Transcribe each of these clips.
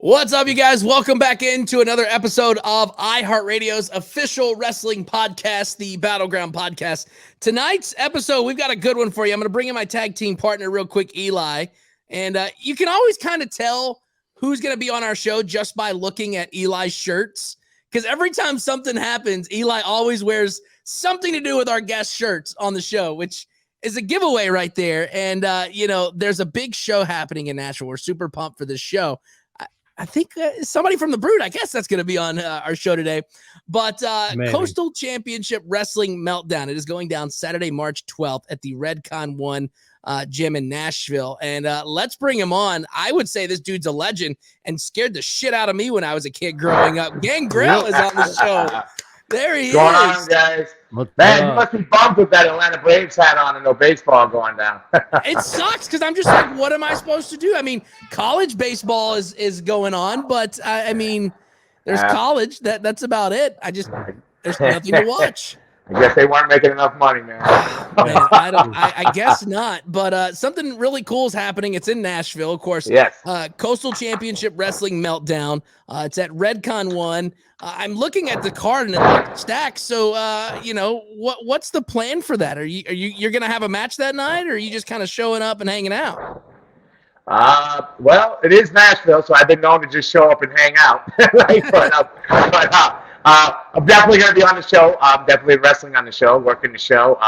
What's up, you guys? Welcome back into another episode of iHeartRadio's official wrestling podcast, the Battleground Podcast. Tonight's episode, we've got a good one for you. I'm going to bring in my tag team partner real quick, Eli. And you can always kind of tell who's going to be on our show just by looking at Eli's shirts. Because every time something happens, Eli always wears something to do with our guest shirts on the show, which is a giveaway right there. And, there's a big show happening in Nashville. We're super pumped for this show. I think somebody from the Brood, I guess that's going to be on our show today. But Coastal Championship Wrestling Meltdown. It is going down Saturday, March 12th at the Redcon 1 gym in Nashville. And let's bring him on. I would say this dude's a legend and scared the shit out of me when I was a kid growing up. Gangrel is on the show. There he is. What's going on, guys? Man, you must be bummed with that Atlanta Braves hat on and no baseball going down. It sucks because I'm just like, what am I supposed to do? I mean, college baseball is going on, but there's college. That's about it. There's nothing to watch. I guess they weren't making enough money, man. Man, I guess not. But something really cool is happening. It's in Nashville, of course. Yes. Coastal Championship Wrestling Meltdown. It's at Redcon 1. I'm looking at the card and it looks stacked. So, what's the plan for that? You're going to have a match that night, or are you just kind of showing up and hanging out? Well, it is Nashville, so I've been known to just show up and hang out. I'm definitely going to be on the show. I'm definitely wrestling on the show, working the show.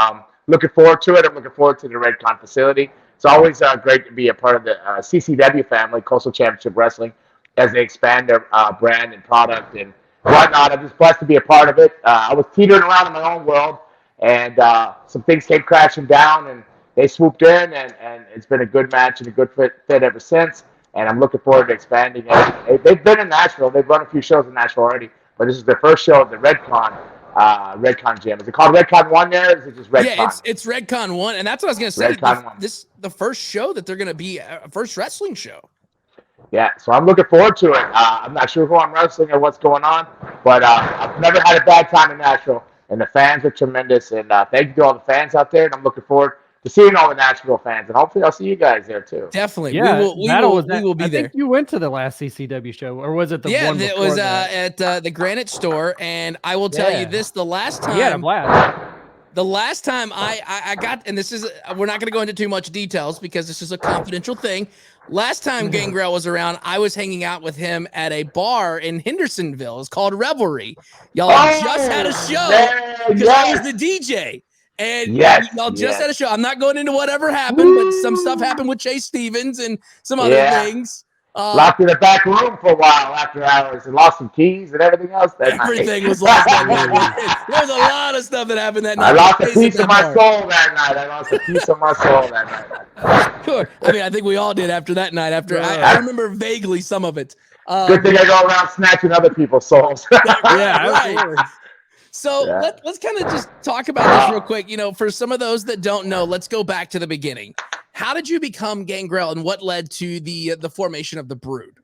Looking forward to it. I'm looking forward to the Redcon facility. It's always great to be a part of the CCW family, Coastal Championship Wrestling, as they expand their brand and product and whatnot. I'm just blessed to be a part of it. I was teetering around in my own world, and some things came crashing down, and they swooped in, and it's been a good match and a good fit ever since. And I'm looking forward to expanding it. They've been in Nashville. They've run a few shows in Nashville already. But this is their first show at the Redcon gym. Is it called Redcon 1 there, or is it just Redcon? Yeah, it's Redcon 1, and that's what I was going to say. This the first show that they're going to be, first wrestling show. Yeah, so I'm looking forward to it. I'm not sure who I'm wrestling or what's going on, but I've never had a bad time in Nashville, and the fans are tremendous. And thank you to all the fans out there, and I'm looking forward to seeing all the Nashville fans, and hopefully I'll see you guys there too. Definitely. Yeah, we will be there. I think you went to the last CCW show, or was it the one before? Yeah, it was at the Granite store, and I will tell you this, the last time. Yeah, blast. The last time I got, and this is, we're not going to go into too much details because this is a confidential thing. Last time Gangrel was around, I was hanging out with him at a bar in Hendersonville. It's called Revelry. Y'all just had a show because I was the DJ. And y'all just had a show. I'm not going into whatever happened, but some stuff happened with Chase Stevens and some other things. Locked in the back room for a while after hours and lost some keys and everything else. Everything was lost that night. There was a lot of stuff that happened that night. I lost a piece of my soul that night. Sure. I mean, I think we all did after that night. I remember vaguely some of it. Good thing I go around snatching other people's souls. Right. So let's kind of just talk about this real quick. For some of those that don't know, let's go back to the beginning. How did you become Gangrel, and what led to the formation of the Brood?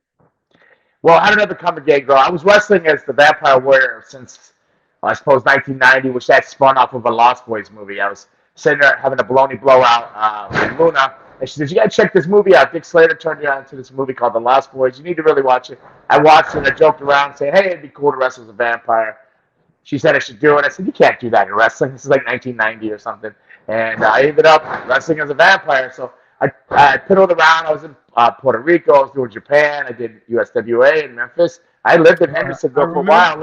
Well, how did I become a Gangrel? I was wrestling as the Vampire Warrior since, I suppose, 1990, which that spun off of a Lost Boys movie. I was sitting there having a baloney blowout with Luna, and she said, "You got to check this movie out." Dick Slater turned me on to this movie called The Lost Boys. You need to really watch it. I watched it. I joked around saying, "Hey, it'd be cool to wrestle as a vampire." She said I should do it. I said, "You can't do that in wrestling." This is like 1990 or something. And I ended up wrestling as a vampire. So I piddled around. I was in Puerto Rico. I was doing Japan. I did USWA in Memphis. I lived in Hendersonville for a while.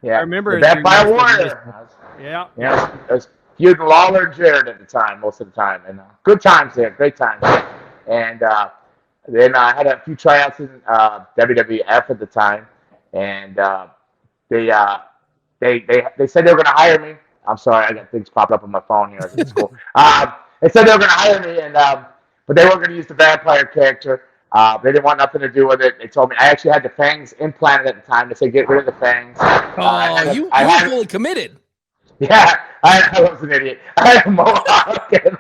Yeah, I remember the Vampire Warrior. I was feuding Lawler and Jared at the time, most of the time. And good times there, great times. And then I had a few tryouts in WWF at the time. And They said they were going to hire me. I'm sorry, I got things popping up on my phone here. It's cool. They said they were going to hire me, but they weren't going to use the vampire character. They didn't want nothing to do with it. They told me I actually had the fangs implanted at the time. They said get rid of the fangs. You were fully committed. Yeah, I was an idiot. I had a mohawk, and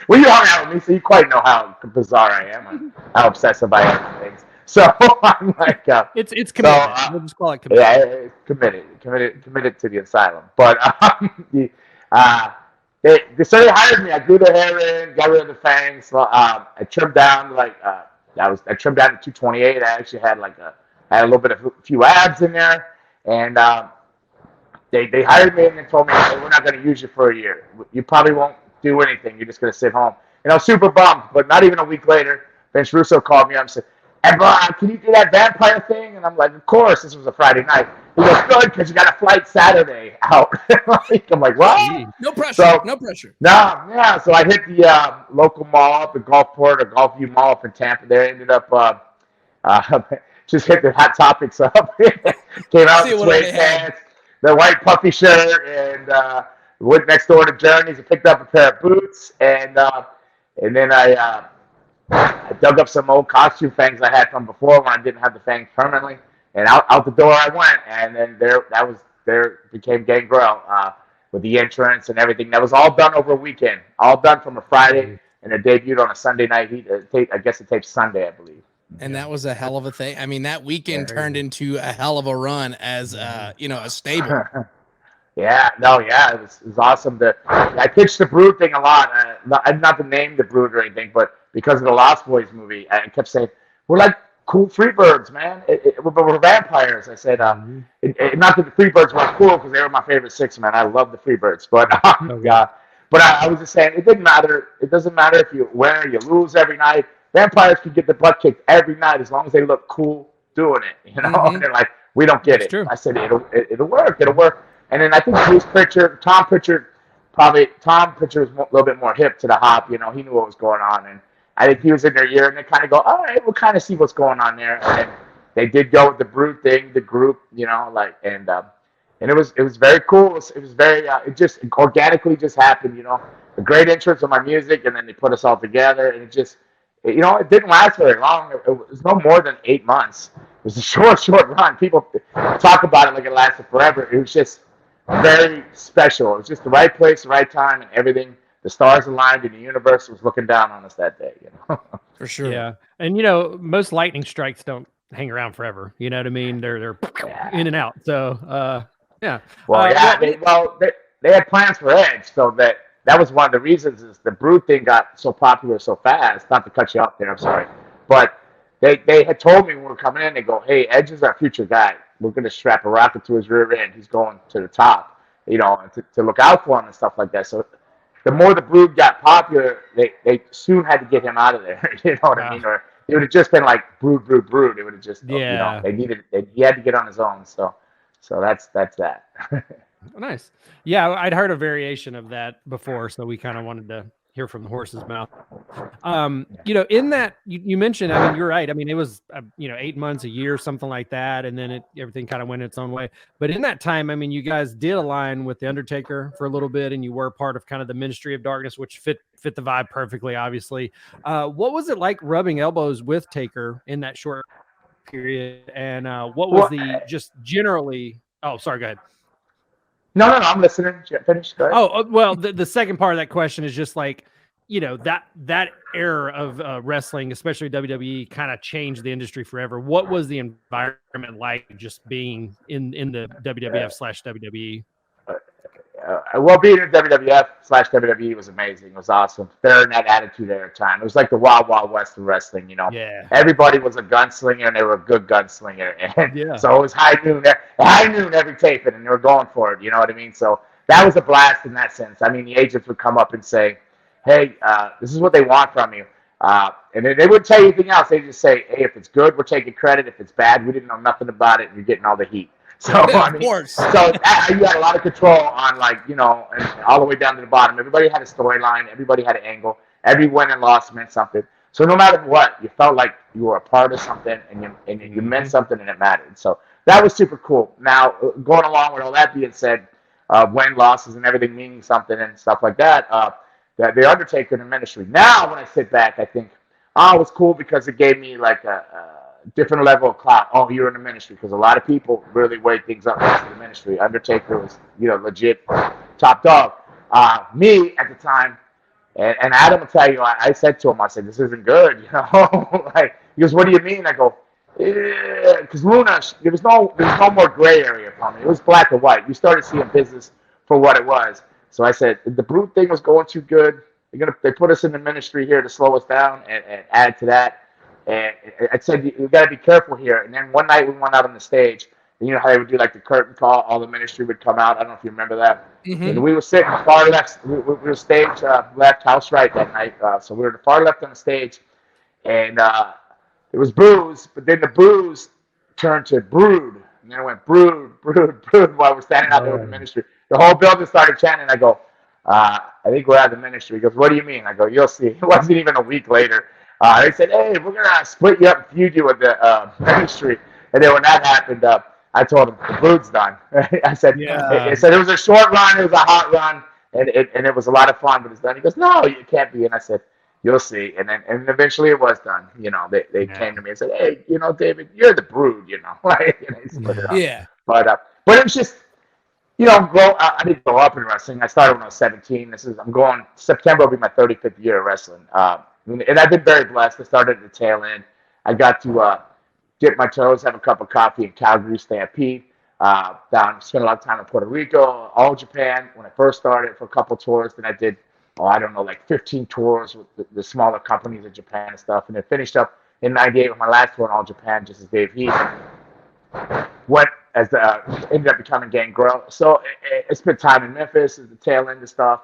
well, you hung out with me, so you quite know how bizarre I am, and how obsessive I am with things. So I'm like, it's committed. We'll just call it committed. Yeah, committed to the asylum. But they hired me. I grew the hair in, got rid of the fangs. I trimmed down I trimmed down to 228. I actually had a little bit of a few abs in there, and they hired me and they told me, hey, we're not going to use you for a year. You probably won't do anything. You're just going to sit home. And I was super bummed. But not even a week later, Vince Russo called me up and said, hey, Brian, can you do that vampire thing? And I'm like, of course. This was a Friday night. He goes, good, because you got a flight Saturday out. I'm like, what? No pressure. No pressure. No, yeah. So I hit the local mall up at Gulfport or Gulfview Mall up in Tampa there. Ended up just hit the Hot Topics up. Came out in suede pants, the white puffy shirt, and went next door to Journeys and picked up a pair of boots. And then I dug up some old costume fangs I had from before when I didn't have the fangs permanently. And out the door I went. And then there became Gangrel with the entrance and everything. That was all done over a weekend. All done from a Friday. And it debuted on a Sunday night. I guess it taped Sunday, I believe. And that was a hell of a thing. I mean, that weekend turned into a hell of a run as, a stable. It was awesome. I pitched the Brood thing a lot. Not to name the Brood or anything, but because of the Lost Boys movie, I kept saying, we're like cool Freebirds, man. But we're vampires. I said, not that the Freebirds weren't cool because they were my favorite six, man. I love the Freebirds. But I was just saying, it didn't matter. It doesn't matter if you win or you lose every night. Vampires can get the butt kicked every night as long as they look cool doing it, And they're like, we don't get it. True. I said, it'll work. And then I think Tom Pritchard was a little bit more hip to the hop. He knew what was going on. And I think he was in their ear, and they kind of go, all right, we'll kind of see what's going on there. And then they did go with the Brood thing, the group, and it was very cool. It was very, it just organically just happened, A great interest in my music, and then they put us all together, and it just, it didn't last very long. It was no more than 8 months. It was a short run. People talk about it like it lasted forever. It was just very special. It was just the right place, the right time, and everything. The stars aligned, and the universe was looking down on us that day. For sure. Yeah, and most lightning strikes don't hang around forever. You know what I mean? They're in and out. So yeah. Well, they had plans for Edge, so that was one of the reasons is the Brood thing got so popular so fast. Not to cut you off there, I'm sorry. But they had told me when we were coming in, they go, hey, Edge is our future guy. We're going to strap a rocket to his rear end. He's going to the top, to look out for him and stuff like that. So the more the Brood got popular, they soon had to get him out of there. You know what I mean? Or it would have just been like Brood. It would have just, he had to get on his own. So that's that. Nice. Yeah, I'd heard a variation of that before, so we kind of wanted to hear from the horse's mouth. In that you mentioned, I mean, you're right. I mean, it was 8 months, a year, something like that, and then everything kind of went its own way. But in that time, I mean, you guys did align with the Undertaker for a little bit, and you were part of kind of the Ministry of Darkness, which fit the vibe perfectly, obviously. What was it like rubbing elbows with Taker in that short period? And what was just generally? Oh, sorry, go ahead. No, I'm listening. Finish. Go ahead. Oh, well, the second part of that question is just like, that era of wrestling, especially WWE, kind of changed the industry forever. What was the environment like just being in the WWF/WWE? Being in WWF/WWE was amazing. It was awesome. Fair in that attitude era time. It was like the Wild Wild West of wrestling, Yeah. Everybody was a gunslinger, and they were a good gunslinger. And so it was high noon every taping, and they were going for it. You know what I mean? So that was a blast in that sense. I mean, the agents would come up and say, hey, this is what they want from you. And they wouldn't tell you anything else. They'd just say, hey, if it's good, we're taking credit. If it's bad, we didn't know nothing about it, and you're getting all the heat. So, of course. So you had a lot of control on, and all the way down to the bottom. Everybody had a storyline. Everybody had an angle. Every win and loss meant something. So no matter what, you felt like you were a part of something, and you meant something, and it mattered. So that was super cool. Now, going along with all that being said, win, losses, and everything meaning something and stuff like that, the Undertaker in the Ministry. Now, when I sit back, I think, it was cool because it gave me like a different level of clout. Oh, you're in the Ministry, because a lot of people really weigh things up next to the Ministry. Undertaker was, legit top dog. Me at the time, and Adam will tell you, I said to him, I said, this isn't good, he goes, what do you mean? I go, because Luna, there was no more gray area for me. It was black and white. You started seeing business for what it was. So I said, the Brood thing was going too good. They put us in the Ministry here to slow us down and add to that. And I said, you got to be careful here. And then one night we went out on the stage. And you know how they would do like the curtain call? All the ministry would come out. I don't know if you remember that. Mm-hmm. And we were sitting far left. We were stage left, house right that night. So we were the far left on the stage. And it was booze. But then the booze turned to brood. And then it went brood, brood, brood while we're standing out there with the ministry. The whole building started chanting. I go, I think we're out of the ministry. He goes, what do you mean? I go, you'll see. It wasn't even a week later. They said, hey, we're going to split you up and feud you with the ministry. And then when that happened, I told him, the brood's done. I said, it was a short run. It was a hot run. And it was a lot of fun, but it's done. He goes, no, it can't be. And I said, you'll see. And eventually it was done. You know, they came to me and said, hey, you know, David, you're the brood, you know. Yeah. But it was just, you know, I didn't grow up in wrestling. I started when I was 17. September will be my 35th year of wrestling. And I've been very blessed. I started at the tail end. I got to dip my toes, have a cup of coffee in Calgary Stampede. Spent a lot of time in Puerto Rico, all Japan when I first started for a couple tours. Then I did, like 15 tours with the smaller companies in Japan and stuff. And then finished up in 98 with my last tour in all Japan, just as Dave Heath. Ended up becoming Gangrel. So I spent time in Memphis at the tail end of stuff.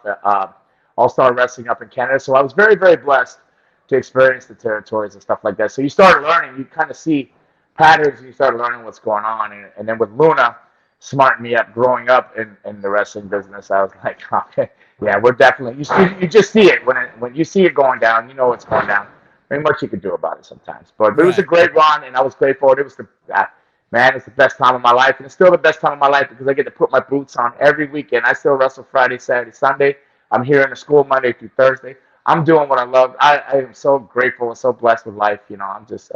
All-Star Wrestling up in Canada. So I was very, very blessed to experience the territories and stuff like that. So you start learning. You kind of see patterns and you start learning what's going on. And then with Luna smarting me up growing up in the wrestling business, I was like, okay, yeah, we're definitely, you just see it. When you see it going down, you know what's going down. Very much you can do about it sometimes. But it was a great run, and I was grateful. It was it's the best time of my life. And it's still the best time of my life because I get to put my boots on every weekend. I still wrestle Friday, Saturday, Sunday. I'm here in the school Monday through Thursday. I'm doing what I love. I am so grateful and so blessed with life. You know, I'm just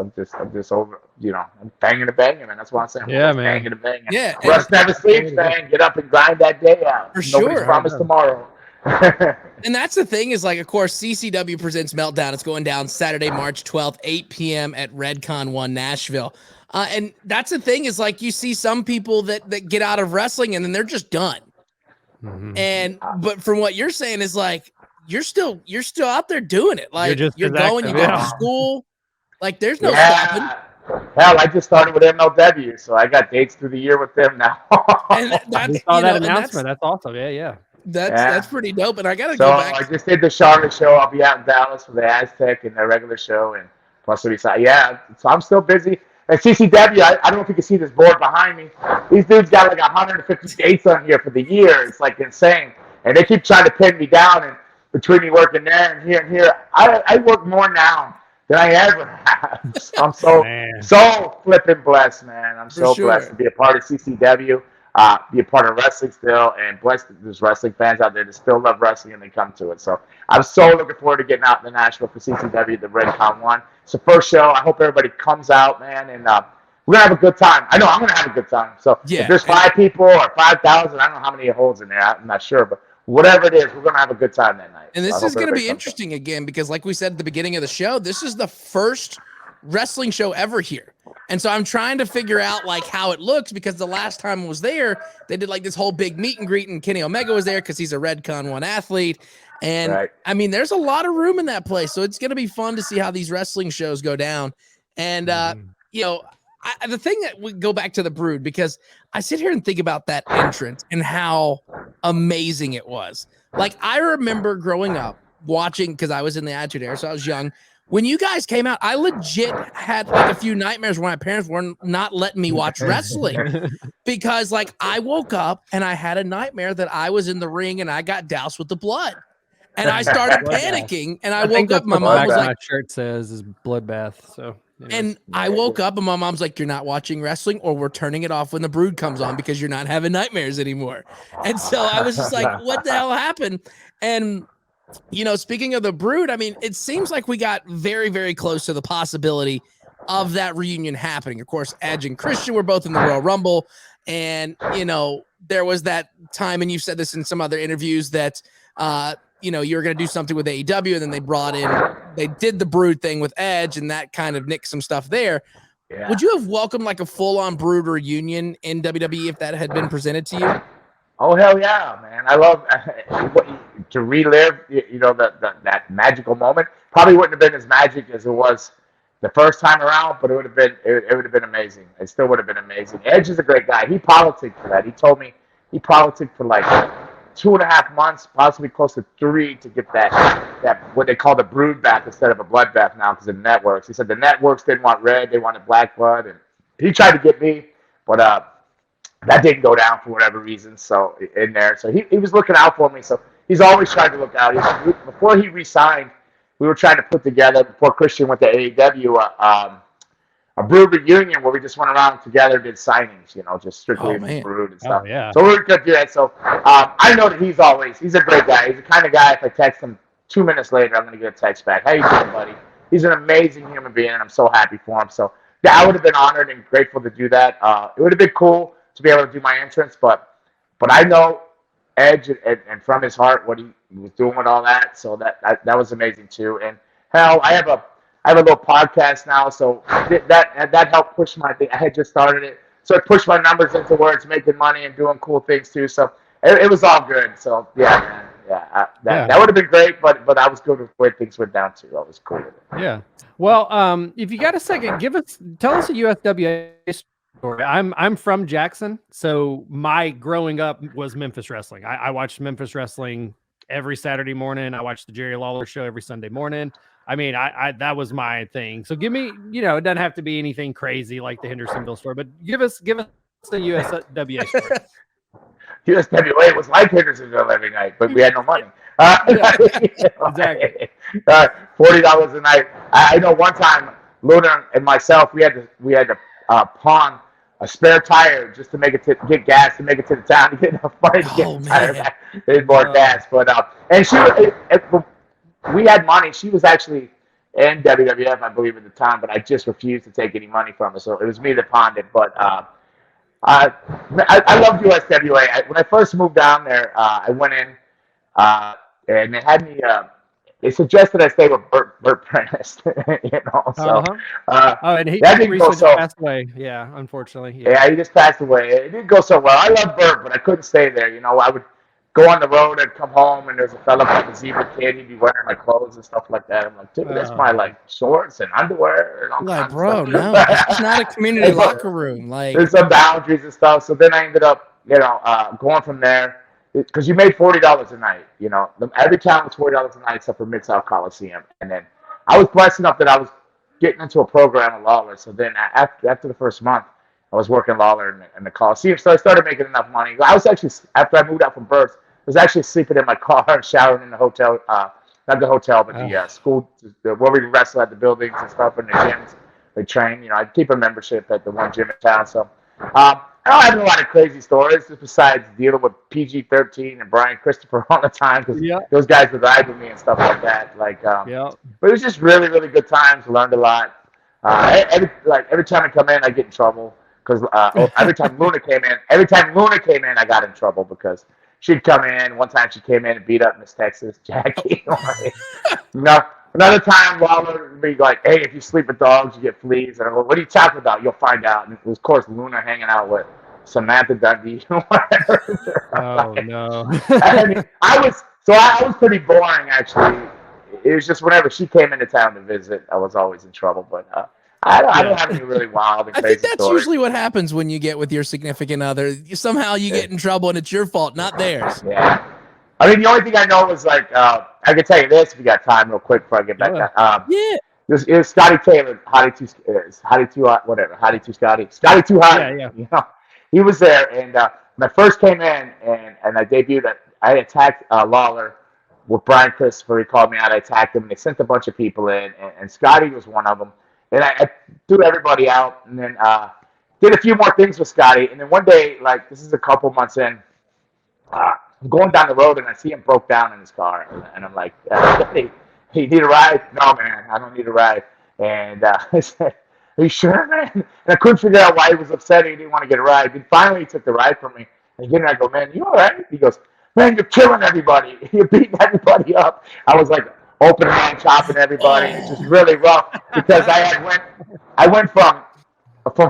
over. You know, I'm banging and banging, man. That's what I'm saying. Yeah, man. Banging and banging. Yeah. Rust never sleeps, man. Get up and grind that day out. For Nobody's sure. promised tomorrow. And that's the thing is, like, of course, CCW presents Meltdown. It's going down Saturday, March 12th, 8 p.m. at Redcon 1 Nashville. And that's the thing is, like, you see some people that get out of wrestling and then they're just done. Mm-hmm. But from what you're saying is, like, you're still out there doing it. Like, you're going, you go to school. Like, there's no stopping. Hell, I just started with MLW, so I got dates through the year with them now. And we saw that announcement. That's awesome. Yeah. That's pretty dope. And I gotta go back. I just did the Charlotte show. I'll be out in Dallas for the Aztec and the regular show, and plus so I'm still busy. And CCW, I don't know if you can see this board behind me. These dudes got like 150 dates on here for the year. It's like insane, and they keep trying to pin me down. And between me working there and here, I work more now than I ever have. I'm so flipping blessed, man. I'm so blessed to be a part of CCW. Be a part of wrestling still, and blessed that there's wrestling fans out there that still love wrestling and they come to it. So I'm so looking forward to getting out in Nashville for CCW, the Redcon 1. It's the first show. I hope everybody comes out, man, and we're going to have a good time. I know I'm going to have a good time. So if there's 5 people or 5,000, I don't know how many it holds in there. I'm not sure, but whatever it is, we're going to have a good time that night. And this is going to be interesting again, because like we said at the beginning of the show, this is the first wrestling show ever here. And so I'm trying to figure out like how it looks, because the last time I was there, they did like this whole big meet and greet, and Kenny Omega was there because he's a Redcon 1 athlete. And I mean, there's a lot of room in that place. So it's going to be fun to see how these wrestling shows go down. And, you know, the thing that we go back to the Brood, because I sit here and think about that entrance and how amazing it was. Like, I remember growing up watching, because I was in the Attitude Era, so I was young. When you guys came out, I legit had like a few nightmares when my parents were not letting me watch wrestling, because like I woke up and I had a nightmare that I was in the ring and I got doused with the blood, and I started panicking. And I woke up. My mom was like, "My shirt says is bloodbath." So, and I woke up and my mom's like, "You're not watching wrestling, or we're turning it off when the Brood comes on because you're not having nightmares anymore." And so I was just like, "What the hell happened?" And you know, speaking of the Brood, I mean, it seems like we got very, very close to the possibility of that reunion happening. Of course, Edge and Christian were both in the Royal Rumble. And, you know, there was that time, and you've said this in some other interviews, that, you know, you were going to do something with AEW, and then they did the Brood thing with Edge, and that kind of nicked some stuff there. Yeah. Would you have welcomed like a full-on Brood reunion in WWE if that had been presented to you? Oh, hell yeah, man. I love to relive, you know, that magical moment. Probably wouldn't have been as magic as it was the first time around, but it would have been amazing. It still would have been amazing. Edge is a great guy. He politicked for that. He told me he politicked for like 2.5 months, possibly close to 3, to get that what they call the brood bath instead of a blood bath now because of the networks. He said the networks didn't want red, they wanted black blood, and he tried to get me, but that didn't go down for whatever reason. So in there, so he was looking out for me. So he's always tried to look out. Before he resigned, we were trying to put together, before Christian went to AEW, a Brood reunion where we just went around together, did signings, just strictly Brood and stuff. Oh, yeah. So we were going to do that. So I know that he's a great guy. He's the kind of guy, if I text him 2 minutes later, I'm going to get a text back. How you doing, buddy? He's an amazing human being, and I'm so happy for him. So yeah, I would have been honored and grateful to do that. It would have been cool to be able to do my entrance, but I know Edge and from his heart what he was doing with all that. So that was amazing too. And hell, I have a little podcast now, so that helped push my thing. I had just started it, so it pushed my numbers into where it's making money and doing cool things too. So it was all good. So yeah, man. Yeah, that would have been great, but I was good with where things went down too. I was cool with it. Yeah. Well, if you got a second, tell us a USWA story. I'm from Jackson, so my growing up was Memphis wrestling. I watched Memphis wrestling every Saturday morning. I watched the Jerry Lawler show every Sunday morning. I mean, I that was my thing. So give me, it doesn't have to be anything crazy like the Hendersonville story, but give us the USWA story. USWA was like Hendersonville every night, but we had no money. Exactly. $40 a night. I know one time, Luna and myself, we had to pawn a spare tire just to get gas to make it to the town to get enough money to get the tire back. There's more gas, but and we had money. She was actually in WWF, I believe, at the time, but I just refused to take any money from her, so it was me that pawned it. But I love USWA. When I first moved down there, I went in, and they had me. They suggested I stay with Burt Prentice, So, and he recently passed away. Yeah, unfortunately. Yeah, he just passed away. It didn't go so well. I love Burt, but I couldn't stay there. I would go on the road and come home, and there's a fella called the Zebra Kid. He'd be wearing my clothes and stuff like that. I'm like, dude, that's my shorts and underwear and all kinds of stuff. No, it's not a community locker room. There's some boundaries and stuff. So then I ended up, going from there. Because you made $40 a night, every town was $40 a night except for Mid-South Coliseum. And then I was blessed enough that I was getting into a program at Lawler. So then after the first month, I was working Lawler in the Coliseum. So I started making enough money. I was actually, after I moved out from Berks, I was actually sleeping in my car and showering in the hotel, not the hotel, but the school, where we wrestle at the buildings and stuff, and the gyms. They train. I'd keep a membership at the one gym in town. So I don't have a lot of crazy stories, just besides dealing with PG-13 and Brian Christopher all the time, because those guys would ride with me and stuff like that. But it was just really, really good times. Learned a lot. Every time I come in, I get in trouble because every time Luna came in, I got in trouble because she'd come in. One time she came in and beat up Miss Texas, Jackie. Another time, Lawler would be like, "Hey, if you sleep with dogs, you get fleas." And I go, "What are you talking about? You'll find out." And it was, of course, Luna hanging out with Samantha Dundee. Oh no! I was pretty boring actually. It was just whenever she came into town to visit, I was always in trouble. But I don't have any really wild and crazy I think that's stories. usually what happens when you get with your significant other. Somehow you get in trouble and it's your fault, not theirs. Yeah. I mean, the only thing I know was I can tell you this if you got time, real quick before I get back. This is Scotty Taylor, Hottie Too Scotty. Scotty Too Hot. Yeah. He was there, and when I first came in and I debuted, I attacked Lawler with Brian Christopher. He called me out. I attacked him, and they sent a bunch of people in, and Scotty was one of them. And I threw everybody out, and then did a few more things with Scotty. And then one day, this is a couple months in, I'm going down the road, and I see him broke down in his car. And I'm like, hey, you need a ride? No, man, I don't need a ride. And I said, are you sure, man? And I couldn't figure out why he was upset. He didn't want to get a ride. Then finally, he took the ride from me. And again, I go, man, you all right? He goes, man, you're killing everybody. You're beating everybody up. I was like open hand chopping everybody. It's just really rough because I went from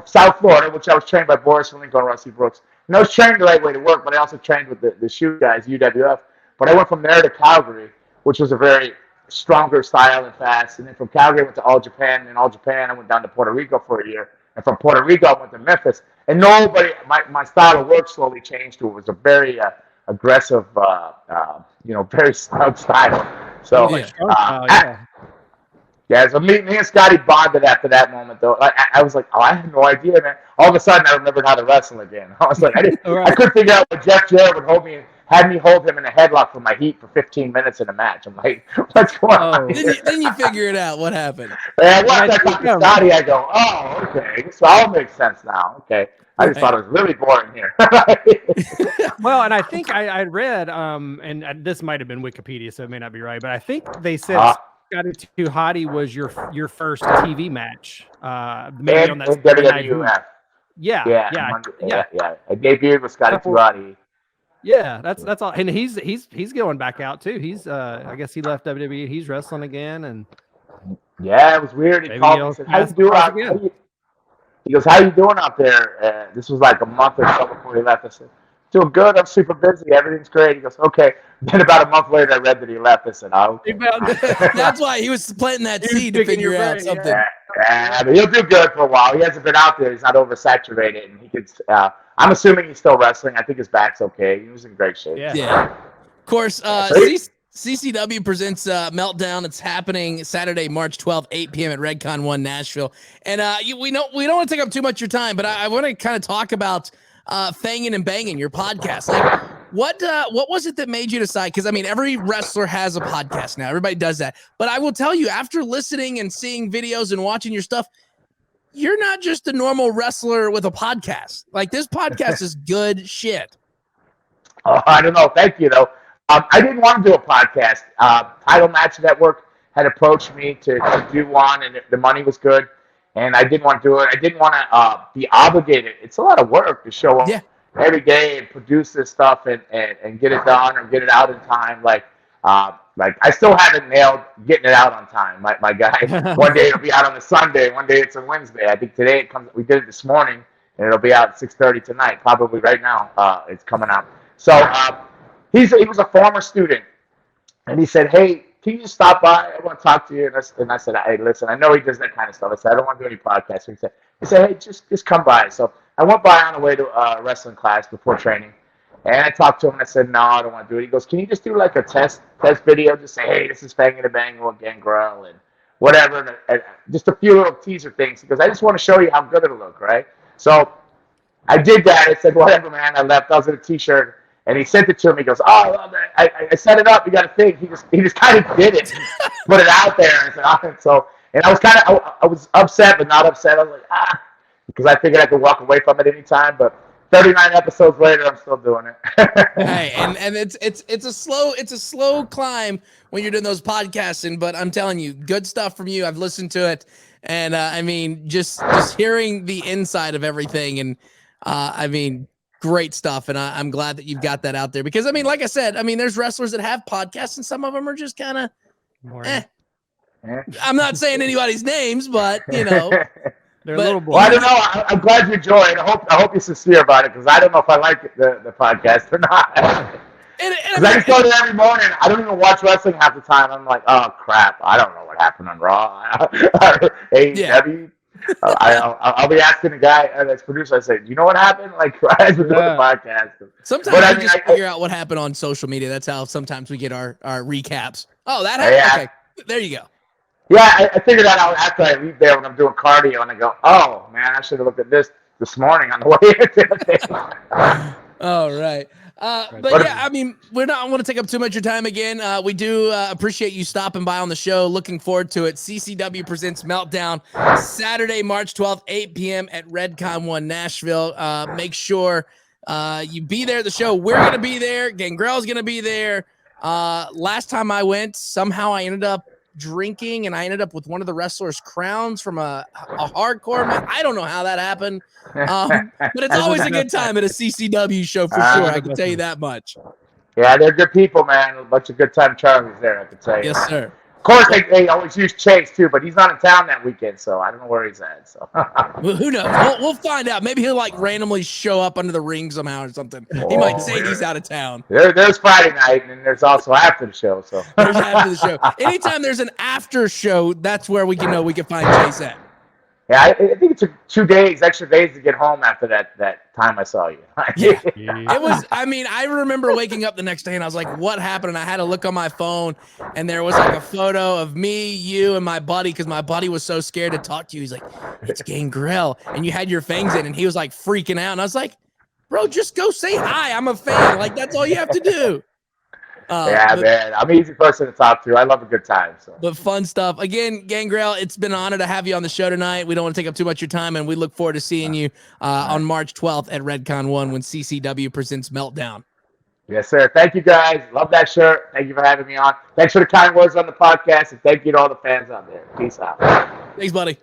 South Florida, which I was trained by Boris Malenko and Rusty Brooks. And I was trained the right way to work, but I also trained with the shoe guys, UWF. But I went from there to Calgary, which was a very stronger style and fast. And then from Calgary, I went to All Japan. And in All Japan, I went down to Puerto Rico for a year. And from Puerto Rico, I went to Memphis. And my style of work slowly changed to it. It was a very aggressive, very snug style. So, so me and Scotty bonded after that moment, though. I was like, I had no idea, man. All of a sudden, I remembered how to wrestle again. I was like, I couldn't figure out why Jeff Jarrett would hold me and had me hold him in a headlock for my heat for 15 minutes in a match. I'm like, what's going on? Then you figure it out. What happened? And I talked to Scotty. I go, oh, okay. So all makes sense now. Okay. I just thought it was really boring here. Well, and I think I read, and this might have been Wikipedia, so it may not be right, but I think they said Scotty 2 Hottie was your first TV match. Maybe on that WWF. Yeah. I debuted with Scotty 2 Hottie. Yeah, that's all. And he's going back out too. He's I guess he left WWE. He's wrestling again, and yeah, it was weird. He called me and said, "How you doing?" He goes, "How you doing out there?" This was like a month or so before he left. I said, "Doing good. I'm super busy. Everything's great." He goes, "Okay." Then about a month later, I read that he left. I said, "Oh." Okay. That's why he was planting that seed to figure out something. Yeah, but he'll do good for a while. He hasn't been out there. He's not oversaturated, and he could. I'm assuming he's still wrestling. I think his back's okay. He was in great shape. Yeah. Of course, CCW presents Meltdown. It's happening Saturday, March 12th, 8 p.m. at Redcon 1 Nashville. And we don't want to take up too much of your time, but I want to kind of talk about Fangin' and Bangin', your podcast. Like, what was it that made you decide? Because, I mean, every wrestler has a podcast now. Everybody does that. But I will tell you, after listening and seeing videos and watching your stuff, you're not just a normal wrestler with a podcast. Like, this podcast is good shit. Oh, I don't know. Thank you, though. I didn't want to do a podcast. Title Match Network had approached me to do one, and the money was good, and I didn't want to do it. I didn't want to be obligated. It's a lot of work to show up every day and produce this stuff and get it done or get it out in time. Like I still haven't nailed getting it out on time. My guy, one day it'll be out on a Sunday, one day it's a Wednesday. I think today it comes. We did it this morning, and it'll be out at 6:30 tonight. Probably right now, it's coming out. So. He was a former student, and he said, "Hey, can you just stop by? I want to talk to you." And I said, "Hey, listen, I know he does that kind of stuff." I said, "I don't want to do any podcasts." He said, "Hey, just come by." So I went by on the way to a wrestling class before training, and I talked to him, and I said, "No, I don't want to do it." He goes, "Can you just do like a test video? Just say, hey, this is Fangin' and Bangin' with Gangrel and whatever, and just a few little teaser things." He goes, "I just want to show you how good it'll look, right?" So I did that. I said, "Whatever, man." I left. I was in a T-shirt. And he sent it to me. He goes, "Oh, well, I set it up. You got to think." He just kind of did it, put it out there. And I was I was upset, but not upset. I was like, because I figured I could walk away from it anytime. But 39 episodes later, I'm still doing it. Hey, and it's a slow climb when you're doing those podcasting. But I'm telling you, good stuff from you. I've listened to it, and I mean, just hearing the inside of everything, and I mean. Great stuff, and I'm glad that you've got that out there because, I mean, like I said, I mean, there's wrestlers that have podcasts, and some of them are just kind of, I'm not saying anybody's names, but, you know. They're a little boys. Well, I don't know. I'm glad you enjoy it. I hope you're sincere about it because I don't know if I like the podcast or not. Because I just go there every morning. I don't even watch wrestling half the time. I'm like, oh, crap. I don't know what happened on Raw. AEW. I'll be asking the guy that's producer. I say, "Do you know what happened?" Like as we're doing the podcast. Sometimes we just figure out what happened on social media. That's how sometimes we get our recaps. Oh, that happened. Yeah. Okay, there you go. Yeah, I figured that out after I leave there when I'm doing cardio, and I go, "Oh man, I should have looked at this morning on the way." All right. But yeah, I mean, I want to take up too much of your time again. We do appreciate you stopping by on the show. Looking forward to it. CCW presents Meltdown Saturday, March 12th, 8 p.m. at Redcon 1 Nashville. Make sure you be there at the show. We're going to be there. Gangrel's going to be there. Last time I went, somehow I ended up drinking and I ended up with one of the wrestlers' crowns from a hardcore match. I don't know how that happened. But it's always a good time at a CCW show for sure. I can tell you that much. Yeah, they're good people, man. A bunch of good time Charlies there, I can tell you. Yes, sir. Of course, they always use Chase too, but he's not in town that weekend, so I don't know where he's at. So Well, who knows? We'll find out. Maybe he'll like randomly show up under the ring somehow or something. He might say he's out of town. There's Friday night, and there's also after the show. So there's after the show. Anytime there's an after show, that's where we can find Chase at. Yeah, I think it took 2 days, extra days to get home after that time I saw you. Yeah, it was. I mean, I remember waking up the next day and I was like, "What happened?" And I had to look on my phone, and there was like a photo of me, you, and my buddy, because my buddy was so scared to talk to you. He's like, "It's Gangrel," and you had your fangs in, and he was like freaking out. And I was like, "Bro, just go say hi. I'm a fan. Like that's all you have to do." Man, I'm an easy person to talk to. I love a good time. So. But fun stuff. Again, Gangrel, it's been an honor to have you on the show tonight. We don't want to take up too much of your time, and we look forward to seeing you on March 12th at Redcon 1 when CCW presents Meltdown. Yes, sir. Thank you, guys. Love that shirt. Thank you for having me on. Thanks for the kind words on the podcast, and thank you to all the fans out there. Peace out. Thanks, buddy.